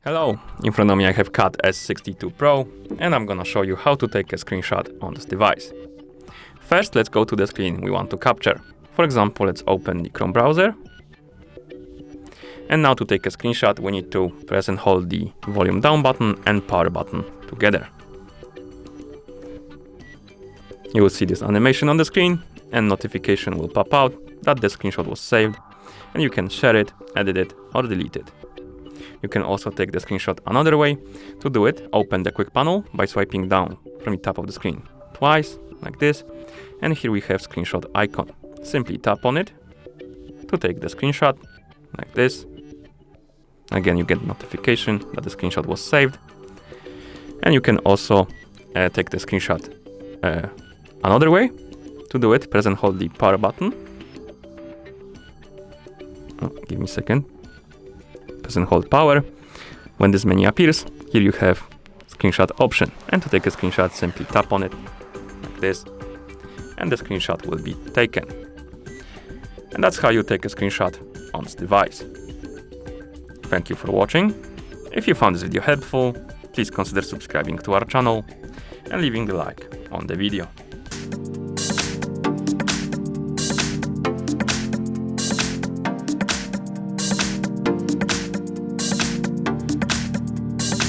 Hello, in front of me I have CAT S62 Pro, and I'm gonna show you how to take a screenshot on this device. First, let's go to the screen we want to capture. For example, let's open the Chrome browser. And now to take a screenshot, we need to press and hold the volume down button and power button together. You will see this animation on the screen, and notification will pop out that the screenshot was saved, and you can share it, edit it, or delete it. You can also take the screenshot another way. To do it, open the quick panel by swiping down from the top of the screen twice, like this, and here we have screenshot icon. Simply tap on it to take the screenshot, like this. Again, you get notification that the screenshot was saved, and you can also take the screenshot another way. To do it, press and hold the power button. Give me a second. Press and hold power. When this menu appears, here you have screenshot option, and to take a screenshot, simply tap on it like this, and the screenshot will be taken. And that's how you take a screenshot on this device. Thank you for watching. If you found this video helpful, please consider subscribing to our channel and leaving a like on the video.